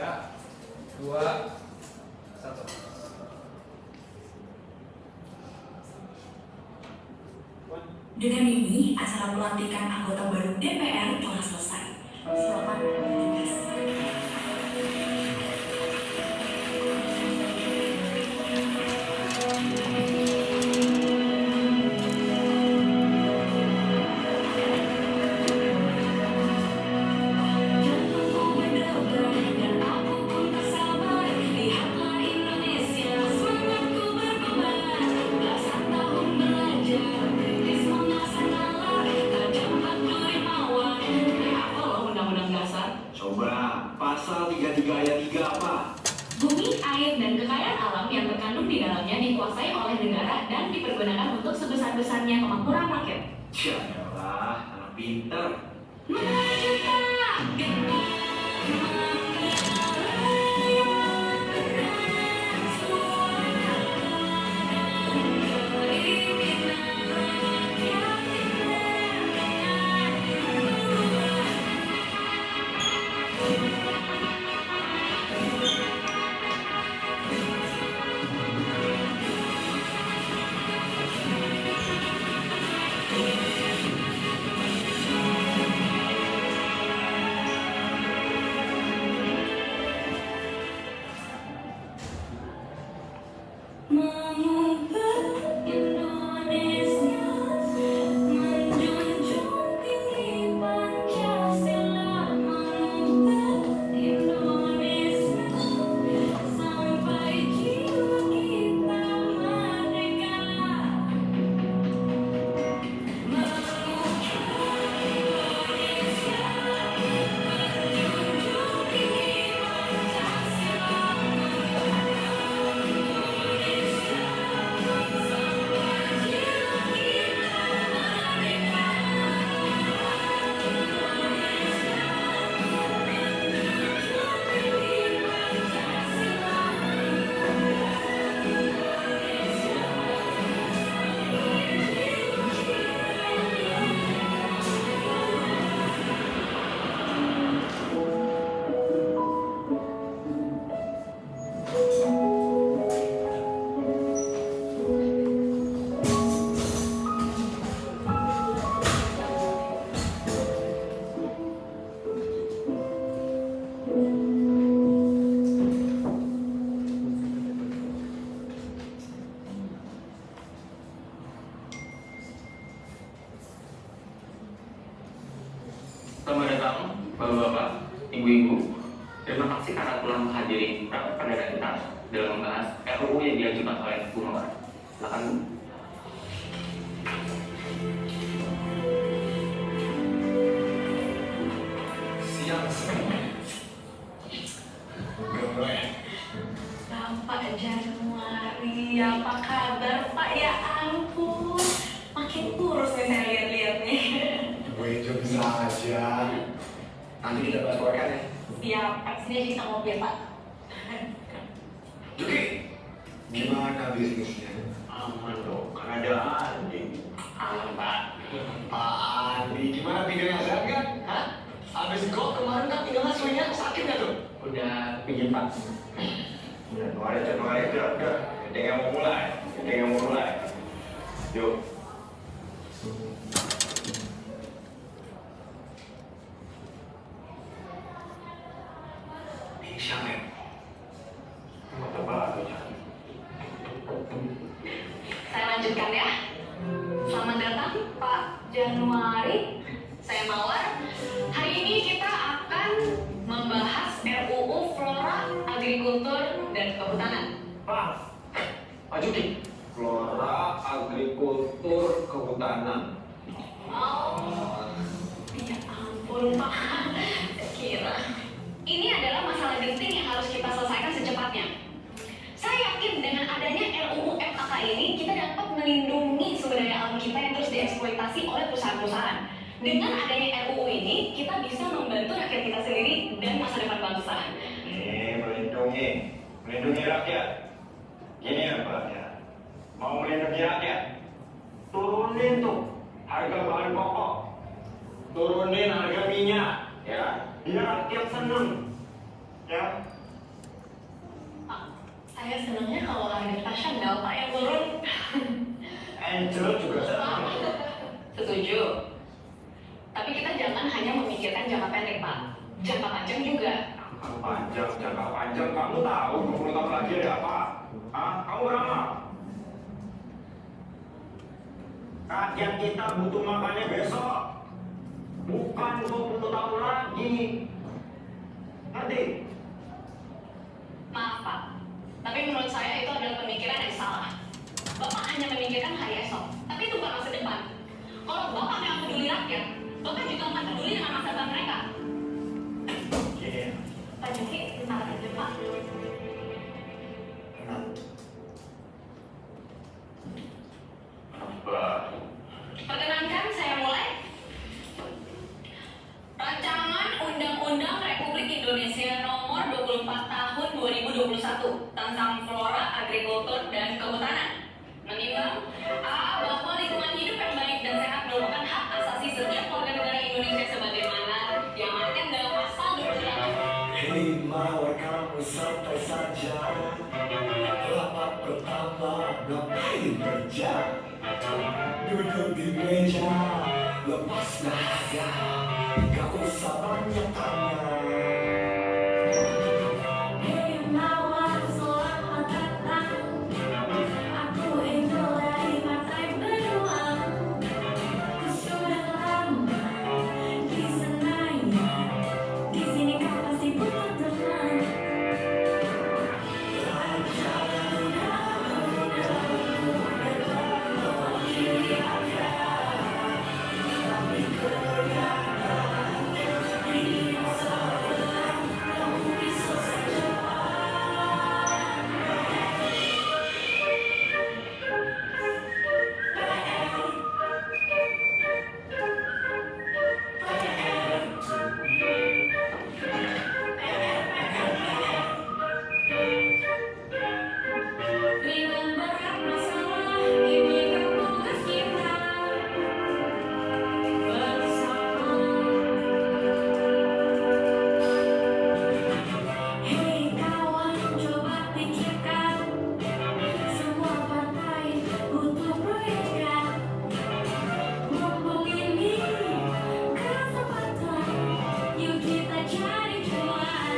3, 2, 1. Dengan ini, acara pelantikan anggota baru DPR telah selesai. Selamat bertugas. Pasal 33 ayat 3 apa? Bumi, air, dan kekayaan alam yang terkandung di dalamnya dikuasai oleh negara dan dipergunakan untuk sebesar-besarnya kemakmuran rakyat. Yaelah, anak pinter. Selamat datang, Bapak-bapak, Ibu-ibu. Terima kasih karena telah menghadiri rapat perdana kita dalam membahas RUU yang diajukan oleh Bu Mawar. Silakan, Bu. Siang semua. Bapak Januari, apa kabar Pak? Ya ampun, makin kurus nih saya lihat-lihat nih. Gue juga bisa aja. Nanti kita bahas proyekannya. Siap, Pak. Sini kita ngopi ya, Pak. Juki, gimana bisnisnya? Aman dong, kan ada Andi. Aman, Pak. Pak Andi, gimana pinggangnya sehat kan? Hah? Abis golf kemarin kan pinggangnya swingnya sakit nggak tuh? Udah pingin, Pak. Udah, udah. Ada yang mau mulai. Yuk. Ini siapa ya? Mata baru ya. Saya lanjutkan ya. Selamat datang, Pak Januari. Saya Mawar. Hari ini kita akan membahas RUU Flora, Agrikultur, dan Kehutanan. Pak Juki. Flora, agrikultur, kehutanan. Oh, ya ampun, Pak. Saya kira. Ini adalah masalah genting yang harus kita selesaikan secepatnya. Saya yakin dengan adanya RUU FKK ini, kita dapat melindungi sumber daya alam kita yang terus dieksploitasi oleh perusahaan-perusahaan. Dengan adanya RUU ini, kita bisa membantu rakyat kita sendiri dan masa depan bangsa. Melindungi rakyat. Gini ya Pak ya, mau melindungi rakyat, turunin tuh harga bahan pokok, turunin harga minyak, ya, biar rakyat seneng. Ya. Pak, saya senangnya kalau harga Tasya nggak Pak yang turun. Angel juga senang. Setuju. Tapi kita jangan hanya memikirkan jangka pendek, Pak. Jangka panjang juga. Jangka panjang, kamu tahu 20 tahun lagi ada apa? Hah? Kamu berapa? Rakyat kita butuh makannya besok, bukan 20 tahun lagi. Ngerti? Maaf, Pak. Tapi menurut saya itu adalah pemikiran yang salah. Bapak hanya memikirkan hari esok, tapi itu bukan masa depan. Kalau Bapak yang peduli rakyat, Bapak juga akan peduli dengan masa depan mereka. Oke. Pak Juki, bentar aja, Pak. Apa? Perkenankan saya mulai. Rancangan Undang-Undang Republik Indonesia Nomor 24 Tahun 2021 tentang Flora, Agrikultur, dan Kehutanan menimbang A. Bahwa lingkungan hidup yang baik dan sehat merupakan hak asasi setiap warga negara Indonesia sebagaimana diamanatkan dalam pasal 28. Hei mawar kamu santai saja. Rapat pertama ngapain kerja? Duduk di meja, lepas dahaga, gak usah banyak tanya. Hei mawar, selamat datang. Aku Angel dari Partai Beruang. Ku sudah lama di sananya. Di sini kau pasti butuh teman. Ringan berat masalah, ini kan tugas kita bersama. Hei kawan, coba pikirkan. Semua partai butuh proyekkan. Mumpung ini kesempatan, yuk kita cari jalan.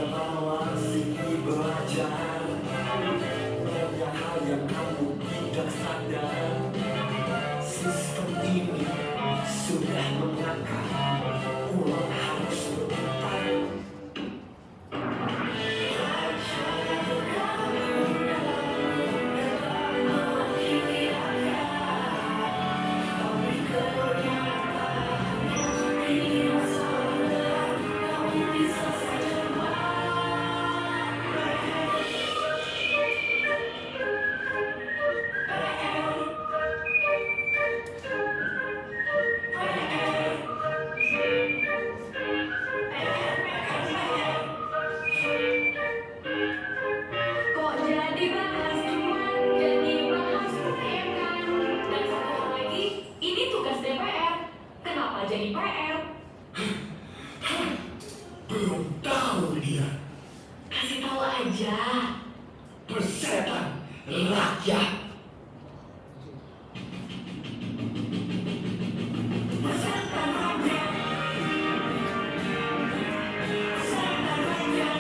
Mawar sini belajar. Banyak hal yang kamu tidak sadar. Sistem ini sudah mengakar. Uang harus berputar. Kok jadi bahas cuan, jadi bahas proyekan. Dan satu hal lagi, ini tugas DPR. Kenapa jadi PR? Belum tahu dia. Kasih tahu aja. Persetan rakyat. Persetan rakyat. Persetan rakyat.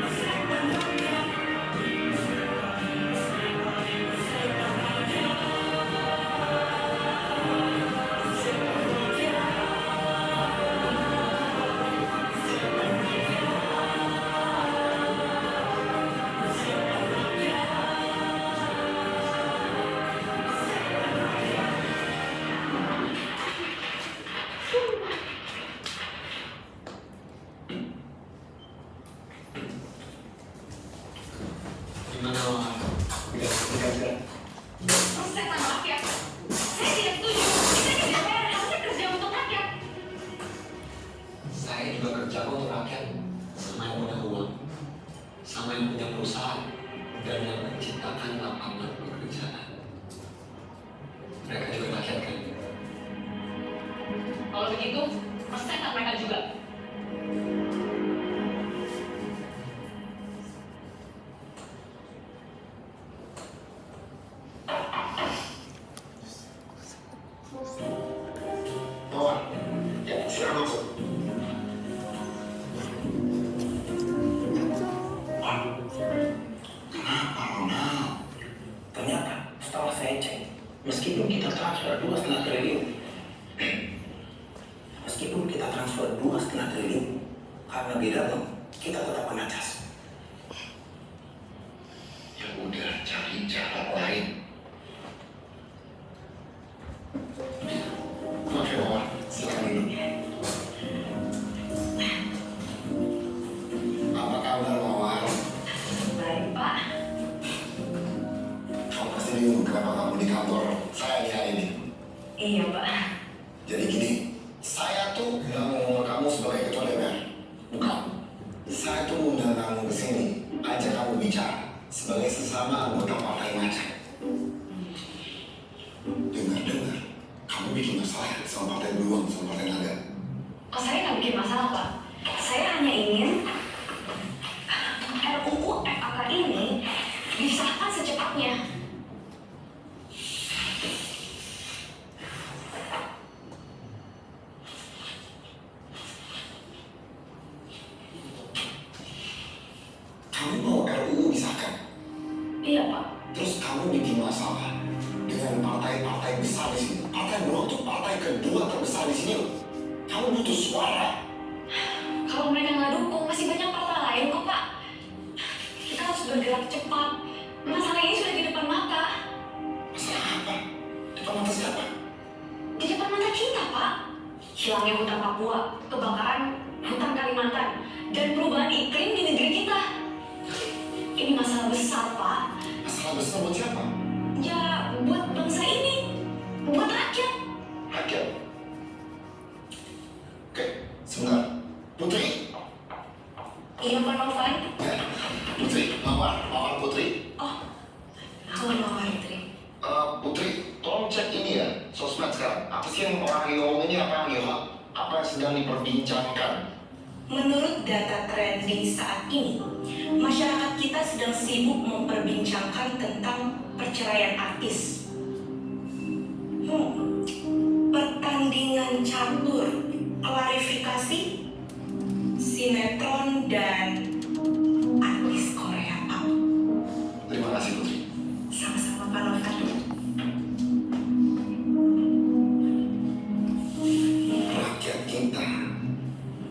Persetan rakyat. Persetan rakyat. Gimana Wak? Tidak. Persetan rakyat. Saya tidak setuju. Kita di DPR harusnya kerja untuk rakyat. Saya juga kerja untuk rakyat. Sama yang punya uang, sama yang punya perusahaan, dan yang menciptakan lapangan Kalau begitu, persetan mereka juga. Mawar, ya silakan masuk. Kenapa, Ronald? Ternyata setelah saya cek, meskipun kita transfer 2,5 triliun, karena beda dong, kita tetap kena cas. Ya udah, cari cara lain. Oke, Mawar, silakan duduk. Apa kabar, Mawar? Baik, Pak. Kamu pasti bingung kenapa kamu di kantor saya di hari ini. Iya, Pak. Jadi gini, saya tuh nggak mau ngomong kamu sebagai ketua DPR. Bukan. Saya tuh undang kamu ke sini, ajak kamu bicara sebagai sesama anggota partai Macan. Dengar-dengar, kamu bikin masalah sama partai Beruang, sama partai Naga. Oh, saya nggak bikin masalah, Pak. Saya hanya ingin RUU FAK ini disahkan secepatnya. Kamu mau RUU disahkan? Iya, Pak. Terus kamu bikin masalah dengan partai-partai besar di sini. Partai Beruang tuh partai kedua terbesar di sini loh. Kamu butuh suara. Kalau mereka nggak dukung, masih banyak partai lain kok, Pak. Kita harus bergerak cepat. Masalah ini sudah di depan mata. Masalah apa? Depan mata siapa? Di depan mata kita, Pak. Hilangnya hutan Papua, kebakaran hutan Kalimantan, dan perubahan iklim di negeri kita. Ini masalah besar, Pak. Masalah besar buat siapa? Ya, buat bangsa ini. Buat rakyat. Rakyat. Oke, sebentar. Putri. Iya, Pak Novan. Ya, Putri. Mawar Putri. Oh, halo Mawar Putri. Putri, tolong cek ini ya, sosmed sekarang. Apa sih yang orang lagi ngomong ini, apa yang hot? Apa yang sedang diperbincangkan? Menurut data trending saat ini, masyarakat kita sedang sibuk memperbincangkan tentang perceraian artis. Pertandingan catur, klarifikasi, sinetron, dan artis Korea pop. Terima kasih, Putri. Sama-sama Pak Novan. Rakyat kita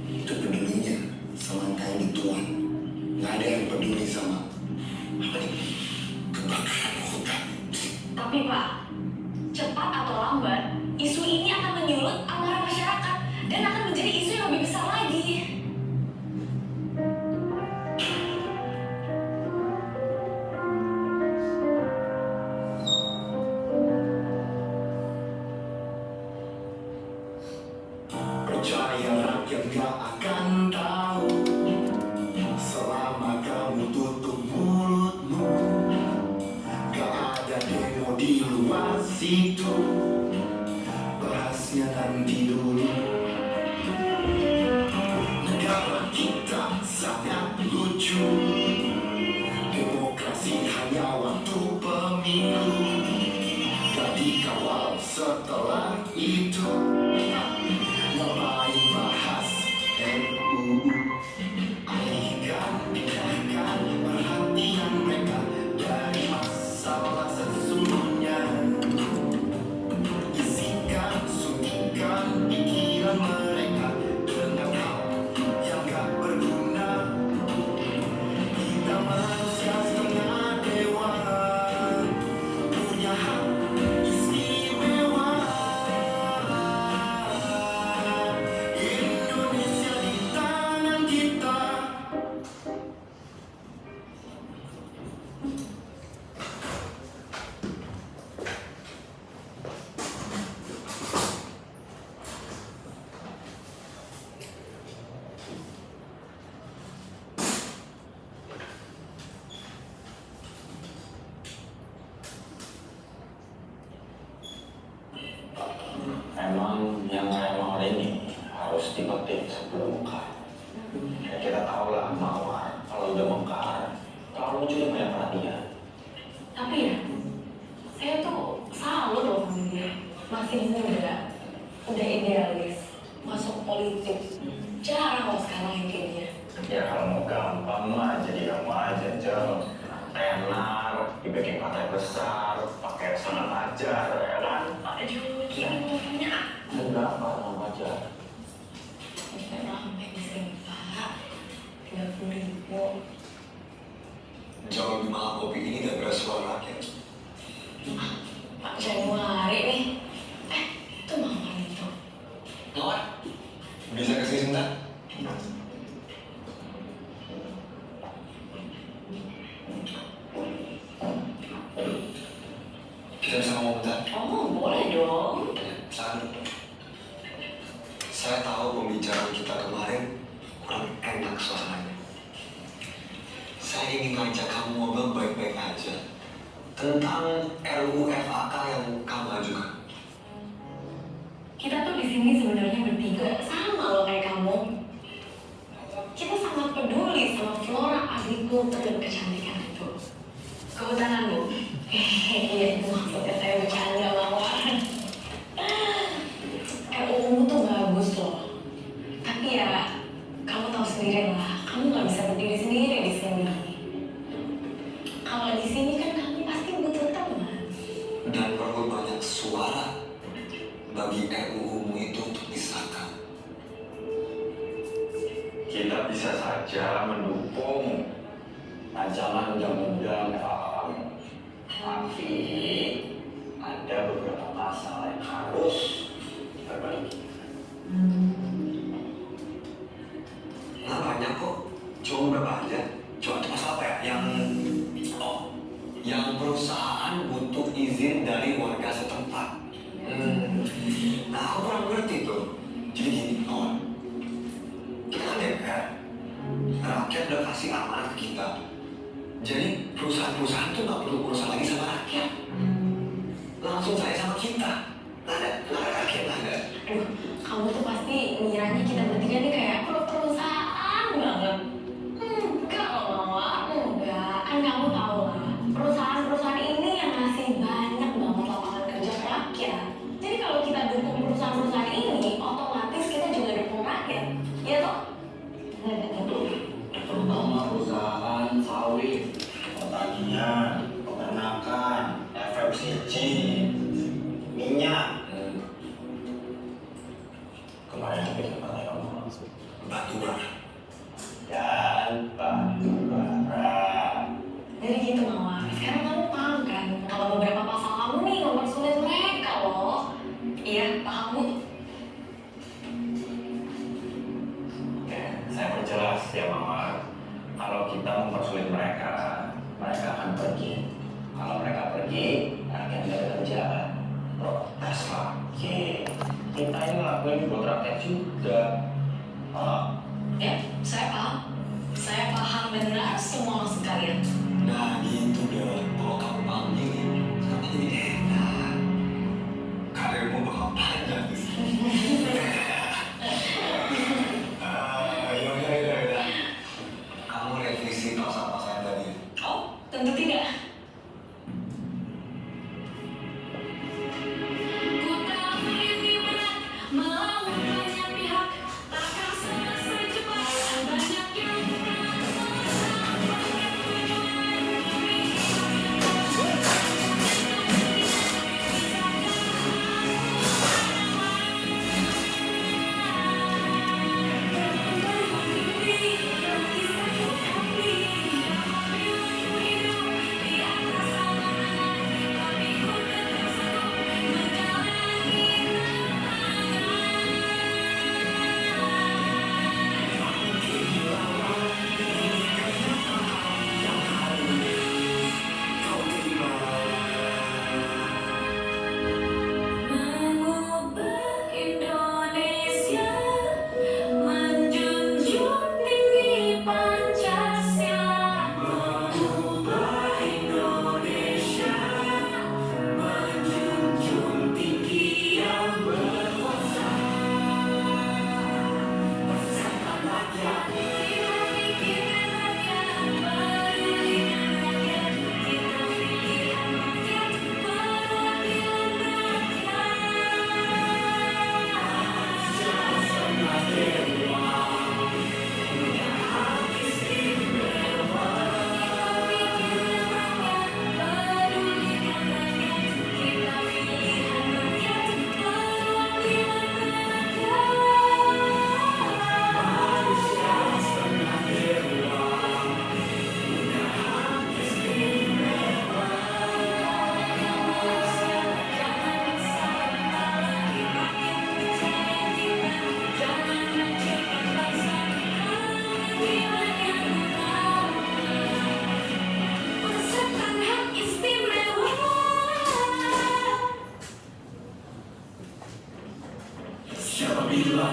itu pedulinya sama yang kayak gituan. Nggak ada yang peduli sama apa nih? Kebakaran hutan. Tapi Pak, cepat atau lambat, isu ini akan menyulut amarah masyarakat dan akan menjadi isu yang lebih besar lagi. Percaya rakyat gak akan tahu selama kamu tutup mulutmu. Gak ada demo di luar situ, bahasnya nanti dulu. Negara kita sangat lucu, demokrasi hanya waktu pemilu, gak dikawal setelah itu. Ngapain bahas RUU? Alihkan, pindahkan perhatian mereka dari masalah sesungguhnya. Isikan, suntikan pikiran mereka dengan hal yang gak berguna. Kita manusia setengah dewa, punya hak istimewa. Indonesia di tangan kita. Emang yang hari ini dipetik sebelum mekar. Ya kita tahu lah Mawar, kalau udah mekar, terlalu curi banyak perhatian. Tapi ya, saya tuh salut loh sama dia. Masih muda, udah idealis, masuk politik. Jarang loh sekarang yang kayak dia. Ya kalau mau gampang mah jadi kamu aja, Jel. Tenar, dibikin partai besar, pakai sangat ajar, ya kan? Aduh, gini ngomongnya. Berapa sama ajar? Sampai ramai di sini, Pak. 30.000. Jauh lebih mahal kopi ini daripada suara rakyat. Pak Januari nih. Itu Mawar itu. Mawar, bisa kesini sebentar? Kita bisa ngomong bentar? Oh, boleh dong. Silakan. Saya tahu pembicaraan kita kemarin kurang enak suasananya. Saya ingin ngajak kamu ngobrol baik-baik aja tentang RUU FAK yang kamu ajukan. Kita tuh di sini sebenarnya bertiga sama loh kayak kamu. Kita sangat peduli sama flora, agrikultur, dan kecantikan itu. Kehutanan bu. Iya itu maksudnya saya bercanda Mawar. RUU tuh bagus loh. Tapi ya kamu tahu sendiri lah, kamu nggak bisa berdiri sendiri di sini. Kalau di sini kan kamu pasti butuh teman. Dan perlu banyak suara bagi RUU-mu itu untuk disahkan. Kita bisa saja mendukung rancangan undang-undang FAK kamu. Tapi ada beberapa masalah yang harus diperbaiki. Nah banyak kok, cuma berapa aja? Cuma itu masalah apa ya? Yang perusahaan butuh izin dari warga setempat. Nah aku kurang ngerti tuh. Jadi gini, kawan, kita kan DPR, rakyat udah kasih amanah ke kita. Jadi perusahaan-perusahaan tuh nggak perlu urusan lagi sama rakyat. Langsung saya sama kita. Nggak ada rakyat, nggak ada. Aduh, kamu tuh pasti ngiranya kita bertiga nih kayak perusahaan banget. Enggak loh Mawar, enggak. Kan kamu tahu lah, perusahaan-perusahaan ini yang ngasih banyak banget lapangan kerja ke rakyat. Jadi kalau kita dukung perusahaan-perusahaan ini, otomatis kita juga dukung rakyat. Iya toh? Terutama perusahaan sawit, pertanian, peternakan, FMCG, minyak. Kemarin kita pernah ngomong batu bara dan batu bara. Jadi gitu Mawar, sekarang kamu paham kan kalau beberapa pasal kamu nih mempersulit mereka loh. Iya, paham bu? Oke, saya perjelas ya Mawar. Kalau kita mempersulit mereka, mereka akan pergi. Kalau mereka pergi, rakyat tidak ada kerjaan. Protes lagi. Kita ini ngelakuin buat rakyat juga. Ya, saya paham. Saya paham benar semua maksud kalian. Nah gitu dong. Kalau kamu paham gini, sama jadi enak. Karirmu bakal panjang di sini. Yaudah. Kamu revisi pasal-pasal yang tadi. Oh, tentu tidak. Ku tahu ini berat, melawan banyak pihak, takkan selesai cepat. Banyak yang merasa pakai tujuan,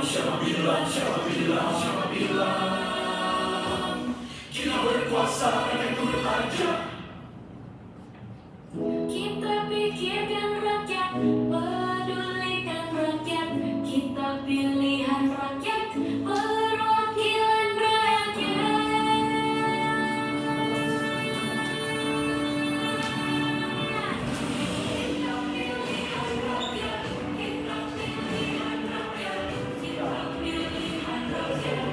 siapa bilang, kita berkuasa dan turut aja. Kita pikirkan rakyat, pedulikan rakyat. Kita pilihan rakyat, perwakilan rakyat. Kita pilihan rakyat, kita pilihan rakyat. Kita pilihan rakyat, kita pilihan rakyat. Kita pilihan rakyat.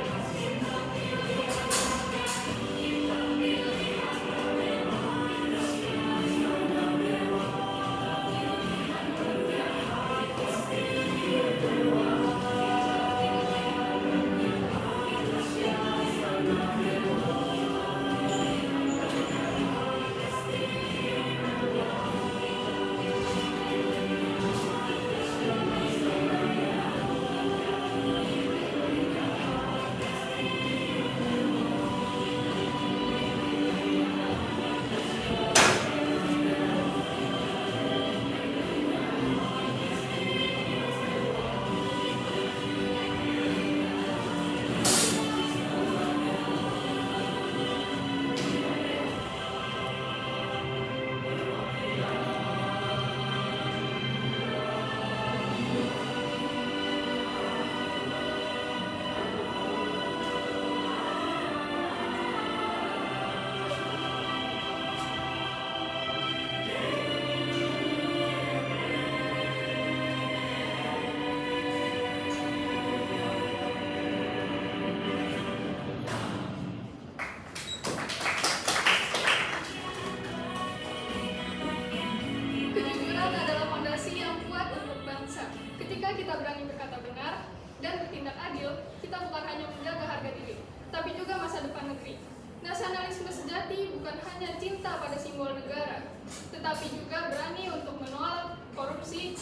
Kejujuran adalah fondasi yang kuat untuk bangsa. Ketika kita berani berkata benar dan bertindak adil, kita bukan hanya menjaga harga diri, tapi juga masa depan negeri. Nasionalisme sejati bukan hanya cinta pada simbol negara, tetapi juga berani untuk menolak korupsi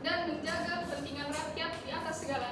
dan menjaga kepentingan rakyat di atas segala